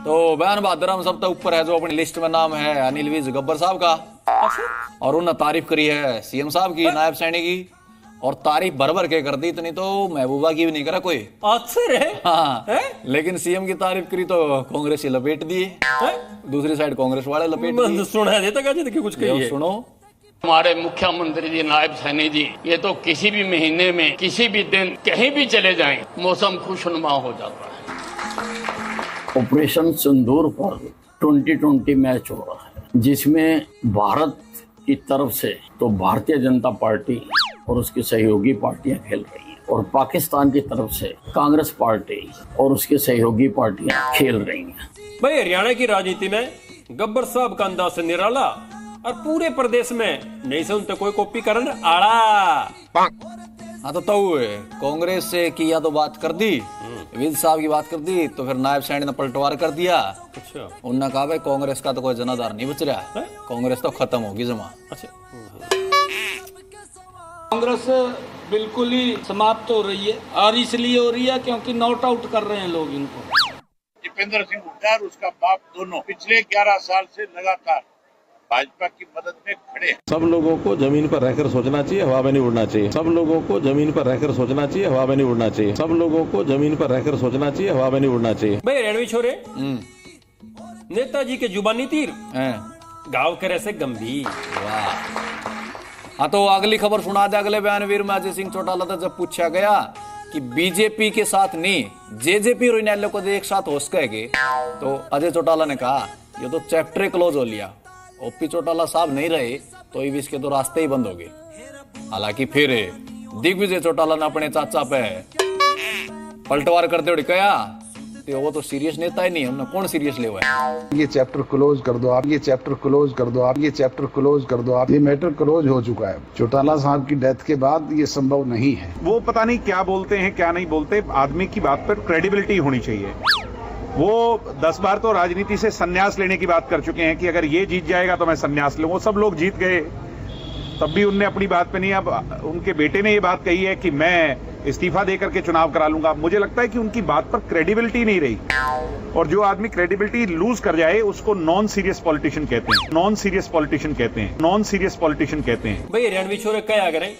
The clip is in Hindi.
तो बयान बहादुर हम सब तो ऊपर है, जो अपनी लिस्ट में नाम है अनिल विज गब्बर साहब का, और उन्होंने तारीफ करी है सीएम साहब की, नायब सैनी की, और तारीफ भर भर के कर दी, इतनी तो महबूबा की भी नहीं करा कोई। अच्छा है? हाँ है? लेकिन सीएम की तारीफ करी तो कांग्रेस ही लपेट दी, दूसरी साइड कांग्रेस वाले लपेट दी। सुना देता क्या कि कुछ कहिए। सुनो, हमारे मुख्यमंत्री जी नायब सैनी जी, ये तो किसी भी महीने में किसी भी दिन कहीं भी चले जाएं, मौसम खुशनुमा हो जाता है। ऑपरेशन सिंदूर पर 2020 मैच हो रहा है, जिसमें भारत की तरफ से तो भारतीय जनता पार्टी और उसकी सहयोगी पार्टियां खेल रही हैं, और पाकिस्तान की तरफ से कांग्रेस पार्टी और उसकी सहयोगी पार्टियां खेल रही हैं। भाई हरियाणा की राजनीति में गब्बर साहब का अंदाज से निराला, और पूरे प्रदेश में नहीं सुनते कोई कॉपी करन आड़ा। हाँ तो कांग्रेस से किया तो बात कर दी, विज साहब की बात कर दी, तो फिर नायब सैनी ने पलटवार कर दिया। अच्छा, उन्होंने कहा भाई कांग्रेस का तो कोई जनाधार नहीं बच रहा है, कांग्रेस तो खत्म होगी जमा। अच्छा, कांग्रेस बिल्कुल ही समाप्त हो रही है, और इसलिए हो रही है क्योंकि नॉट आउट कर रहे हैं लोग इनको। दीपेंद्र सिंह हुड्डा और उसका बाप दोनों पिछले 11 साल से लगातार भाजपा की मदद में खड़े हैं। सब लोगों को जमीन पर रहकर सोचना चाहिए, हवा में नहीं उड़ना चाहिए। सब लोगों को जमीन पर रहकर सोचना चाहिए, हवा में नहीं उड़ना चाहिए। सब लोगों को जमीन पर रहकर सोचना चाहिए, हवा में नहीं उड़ना चाहिए। भाई रणवी छोरे, नेताजी के जुबानी तीर गाँव के रैसे गंभीर। वाह। हाँ तो अगली खबर सुना दे, अगले बयानवीर में अजय सिंह चौटाला था, जब पूछा गया कि बीजेपी के साथ नहीं जेजेपी और इनेलो को एक साथ हो सकेगी, तो अजय चौटाला ने कहा ये तो चैप्टर क्लोज हो लिया, ओपी चौटाला साहब नहीं रहे तो इसके तो रास्ते ही बंद हो गए। हालांकि फिर दिग्विजय चौटाला ने अपने चाचा पे पलटवार करते हुए कहा तो वो तो सीरियस नेता ही नहीं, हमने कौन सीरियस ले हुआ है। ये चैप्टर क्लोज कर दो आप, ये चैप्टर क्लोज कर दो आप, ये चैप्टर क्लोज कर दो आप, ये मैटर क्लोज हो चुका है। चौटाला साहब की डेथ के बाद ये संभव नहीं है। वो पता नहीं क्या बोलते हैं क्या नहीं बोलते, आदमी की बात पर क्रेडिबिलिटी होनी चाहिए। वो 10 बार तो राजनीति से संन्यास लेने की बात कर चुके हैं कि अगर ये जीत जाएगा तो मैं संन्यास लूं। वो सब लोग जीत गए, तब भी उनने अपनी बात पे नहीं। अब उनके बेटे ने ये बात कही है कि मैं इस्तीफा देकर के चुनाव करा लूंगा। मुझे लगता है कि उनकी बात पर क्रेडिबिलिटी नहीं रही, और जो आदमी क्रेडिबिलिटी लूज कर जाए उसको नॉन सीरियस पॉलिटिशियन कहते हैं। नॉन सीरियस पॉलिटिशियन कहते हैं। नॉन सीरियस पॉलिटिशियन कहते हैं। भाई रणवी छोरे क्या करें।